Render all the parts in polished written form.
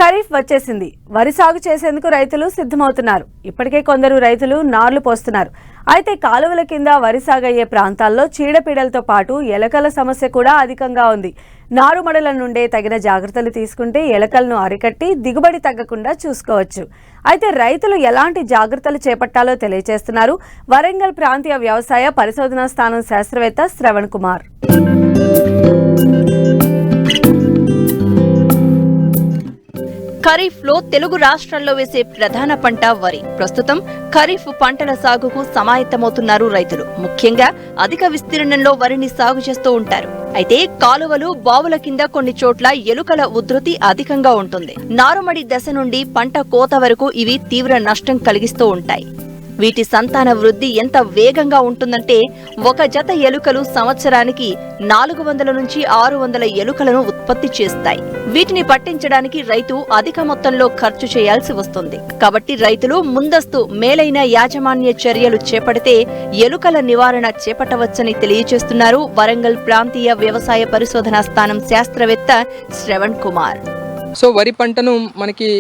ఖరీఫ్ వచ్చేసింది. వరి సాగు చేసేందుకు రైతులు సిద్ధమవుతున్నారు. ఇప్పటికే కొందరు రైతులు నార్లు పోస్తున్నారు. అయితే కాలువల కింద వరి సాగయ్యే ప్రాంతాల్లో చీడపీడలతో పాటు ఎలకల సమస్య కూడా అధికంగా ఉంది. నారుమడుల నుండే తగిన జాగ్రత్తలు తీసుకుంటే ఎలకలను అరికట్టి దిగుబడి తగ్గకుండా చూసుకోవచ్చు. అయితే రైతులు ఎలాంటి జాగ్రత్తలు చేపట్టాలో తెలియజేస్తున్నారు వరంగల్ ప్రాంతీయ వ్యవసాయ పరిశోధనా స్థానం శాస్త్రవేత్త శ్రవణ్ కుమార్. ఖరీఫ్ లో తెలుగు రాష్ట్రాల్లో వేసే ప్రధాన పంట వరి. ప్రస్తుతం ఖరీఫ్ పంటల సాగుకు సమాయత్తమవుతున్నారు రైతులు. ముఖ్యంగా అధిక విస్తీర్ణంలో వరిని సాగు చేస్తూ ఉంటారు. అయితే కాలువలు, బావుల కింద కొన్ని చోట్ల ఎలుకల ఉధృతి అధికంగా ఉంటుంది. నారుమడి దశ నుండి పంట కోత వరకు ఇవి తీవ్ర నష్టం కలిగిస్తూ ఉంటాయి. వీటి సంతాన వృద్ధి ఎంత వేగంగా ఉంటుందంటే ఒక జత ఎలుకలు సంవత్సరానికి 400 నుంచి 600 ఎలుకలను ఉత్పత్తి చేస్తాయి. వీటిని పట్టించడానికి రైతు అధిక మొత్తంలో ఖర్చు చేయాల్సి వస్తుంది. కాబట్టి రైతులు ముందస్తు మేలైన యాజమాన్య చర్యలు చేపడితే ఎలుకల నివారణ చేపట్టవచ్చని తెలియజేస్తున్నారు వరంగల్ ప్రాంతీయ వ్యవసాయ పరిశోధనా స్థానం శాస్త్రవేత్త శ్రవణ్ కుమార్. సో వరి పంటను మనకి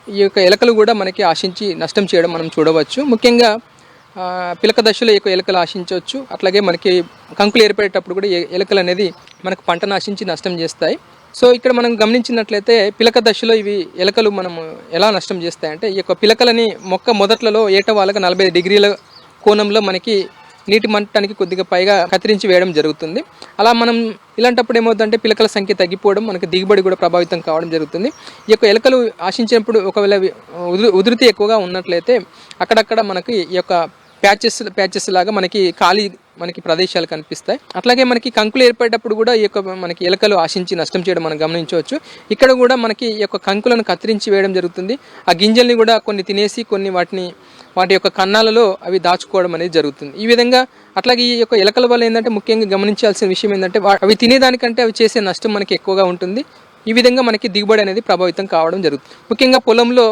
ఈ యొక్క ఎలకలు కూడా మనకి ఆశించి నష్టం చేయడం మనం చూడవచ్చు. ముఖ్యంగా పిలక దశలో ఎక్కువ ఎలకలు ఆశించవచ్చు. అట్లాగే మనకి కంకులు ఏర్పడేటప్పుడు కూడా ఎలకలు అనేది మనకు పంటను ఆశించి నష్టం చేస్తాయి. సో ఇక్కడ మనం గమనించినట్లయితే పిలక దశలో ఇవి ఎలకలు మనం ఎలా నష్టం చేస్తాయంటే ఈ యొక్క పిలకలని మొక్క మొదట్లలో ఏటవాళ్ళగా 45 డిగ్రీల కోణంలో మనకి నీటి మట్టానికి కొద్దిగా పైగా కత్తిరించి వేయడం జరుగుతుంది. అలా మనం ఇలాంటప్పుడు ఏమవుతుందంటే పిలకల సంఖ్య తగ్గిపోవడం, మనకి దిగుబడి కూడా ప్రభావితం కావడం జరుగుతుంది. ఈ యొక్క ఎలకలు ఆశించినప్పుడు ఒకవేళ ఉధృతి ఎక్కువగా ఉన్నట్లయితే అక్కడక్కడ మనకి ఈ యొక్క ప్యాచెస్ లాగా మనకి ప్రదేశాలు కనిపిస్తాయి. అట్లాగే మనకి కంకులు ఏర్పడేటప్పుడు కూడా ఈ యొక్క మనకి ఎలకలు ఆశించి నష్టం చేయడం మనం గమనించవచ్చు. ఇక్కడ కూడా మనకి ఈ యొక్క కంకులను కత్తిరించి వేయడం జరుగుతుంది. ఆ గింజల్ని కూడా కొన్ని తినేసి కొన్ని వాటి యొక్క కన్నాలలో అవి దాచుకోవడం అనేది జరుగుతుంది. ఈ విధంగా అట్లాగే ఈ యొక్క ఎలకల వల్ల ఏంటంటే ముఖ్యంగా గమనించాల్సిన విషయం ఏంటంటే అవి తినేదానికంటే అవి చేసే నష్టం మనకి ఎక్కువగా ఉంటుంది. ఈ విధంగా మనకి దిగుబడి అనేది ప్రభావితం కావడం జరుగుతుంది. ముఖ్యంగా పొలంలో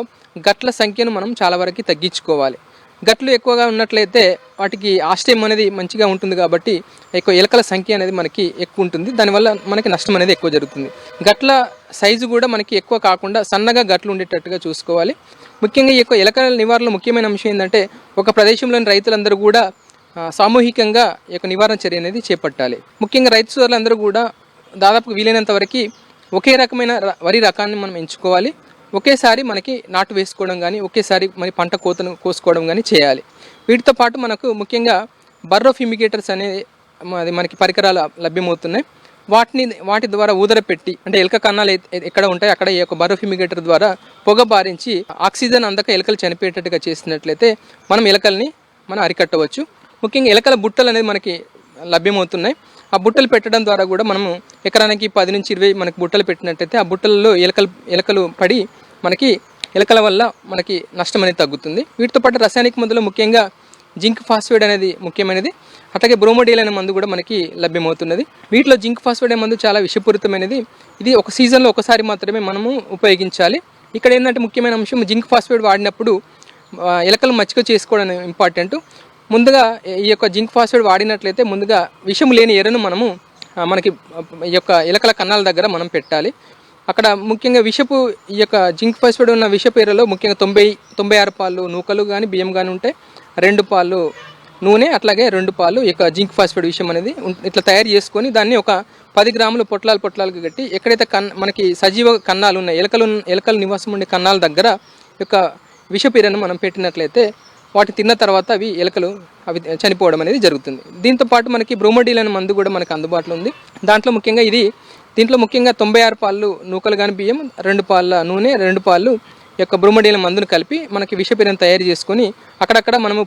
గట్ల సంఖ్యను మనం చాలా వరకు తగ్గించుకోవాలి. గట్లు ఎక్కువగా ఉన్నట్లయితే వాటికి ఆశ్రయం అనేది మంచిగా ఉంటుంది కాబట్టి ఎక్కువ ఎలకల సంఖ్య అనేది మనకి ఎక్కువ ఉంటుంది. దానివల్ల మనకి నష్టం అనేది ఎక్కువ జరుగుతుంది. గట్ల సైజు కూడా మనకి ఎక్కువ కాకుండా సన్నగా గట్లు ఉండేటట్టుగా చూసుకోవాలి. ముఖ్యంగా ఈ యొక్క ఎలకల నివారణలో ముఖ్యమైన అంశం ఏంటంటే ఒక ప్రదేశంలోని రైతులందరూ కూడా సామూహికంగా ఈ యొక్క నివారణ చర్య అనేది చేపట్టాలి. ముఖ్యంగా రైతు సోదరులందరూ కూడా దాదాపు వీలైనంత వరకు ఒకే రకమైన వరి రకాన్ని మనం ఎంచుకోవాలి. ఒకేసారి మనకి నాటు వేసుకోవడం కానీ ఒకేసారి మరి పంట కోతను కోసుకోవడం కానీ చేయాలి. వీటితో పాటు మనకు ముఖ్యంగా బర్రో ఫ్యూమిగేటర్స్ అనేది మనకి పరికరాలు లభ్యమవుతున్నాయి. వాటి ద్వారా ఊదరపెట్టి అంటే ఎలక కన్నాలు ఎక్కడ ఉంటాయి అక్కడ ఈ యొక్క బర్రో ఫ్యూమిగేటర్ ద్వారా పొగ బారించి ఆక్సిజన్ అందక ఎలకలు చనిపోయేటట్టుగా చేసినట్లయితే మనం అరికట్టవచ్చు. ముఖ్యంగా ఎలకల బుట్టలు అనేది మనకి లభ్యమవుతున్నాయి. ఆ బుట్టలు పెట్టడం ద్వారా కూడా మనము ఎకరానికి 10 నుంచి 20 మనకి బుట్టలు పెట్టినట్టయితే ఆ బుట్టలలో ఎలకలు పడి మనకి ఎలకల వల్ల మనకి నష్టం అనేది తగ్గుతుంది. వీటితో పాటు రసాయనిక మందులు ముఖ్యంగా జింక్ ఫాస్ఫేట్ అనేది ముఖ్యమైనది. అట్లాగే బ్రోమోడైల్ అనే మందు కూడా మనకి లభ్యమవుతున్నది. వీటిలో జింక్ ఫాస్ఫేట్ అనే మందు చాలా విషపూరితమైనది. ఇది ఒక సీజన్లో ఒకసారి మాత్రమే మనము ఉపయోగించాలి. ఇక్కడ ఏంటంటే ముఖ్యమైన అంశం జింక్ ఫాస్ఫేట్ వాడినప్పుడు ఎలకలు మచ్చిక చేసుకోవడం ఇంపార్టెంట్. ముందుగా ఈ యొక్క జింక్ ఫాస్ఫేట్ వాడినట్లయితే ముందుగా విషం లేని ఎరను మనకి ఈ యొక్క ఎలకల కన్నాల దగ్గర మనం పెట్టాలి. అక్కడ ముఖ్యంగా ఈ యొక్క జింక్ ఫాస్ఫేట్ ఉన్న విషపు ఎరలో ముఖ్యంగా 96 పాలు నూకలు కానీ బియ్యం కానీ ఉంటాయి. 2 పాలు నూనె అట్లాగే 2 పాలు ఈ యొక్క జింక్ ఫాస్ఫేట్ విషయం అనేది ఇట్లా తయారు చేసుకొని దాన్ని ఒక 10 గ్రాములు పొట్లాలకు కట్టి ఎక్కడైతే మనకి సజీవ కన్నాలు ఉన్నాయి ఎలకలు నివాసం ఉండే కన్నాల దగ్గర యొక్క విషపు ఎరను మనం పెట్టినట్లయితే వాటిని తిన్న తర్వాత ఎలకలు చనిపోవడం అనేది జరుగుతుంది. దీంతో పాటు మనకి బ్రోమోడైల్ అనే మందు కూడా మనకు అందుబాటులో ఉంది. దీంట్లో ముఖ్యంగా 96 పాలు నూకలు కానీ బియ్యం, 2 పాల నూనె, 2 పాలు యొక్క బ్రోమోడైల్ మందును కలిపి మనకి విషపీరను తయారు చేసుకొని అక్కడక్కడ మనము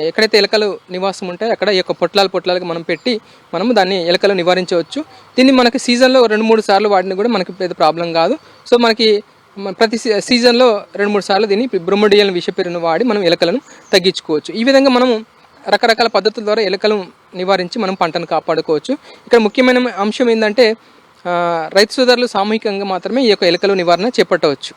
ఎక్కడైతే ఎలకలు నివాసం ఉంటాయో అక్కడ ఈ యొక్క పొట్లాలకు మనం పెట్టి మనము దాన్ని ఎలకలు నివారించవచ్చు. దీన్ని మనకి సీజన్లో 2-3 సార్లు వాడినా కూడా మనకి పెద్ద ప్రాబ్లం కాదు. సో మనకి ప్రతి సీజన్లో 2-3 సార్లు దీన్ని బ్రోమోడైల్ విషపీరను వాడి మనం ఎలకలను తగ్గించుకోవచ్చు. ఈ విధంగా మనము రకరకాల పద్ధతుల ద్వారా ఎలకలను నివారించి మనం పంటను కాపాడుకోవచ్చు. ఇక్కడ ముఖ్యమైన అంశం ఏంటంటే రైతు సోదరులు సామూహికంగా మాత్రమే ఈ యొక్క ఎలకల నివారణ చేపట్టవచ్చు.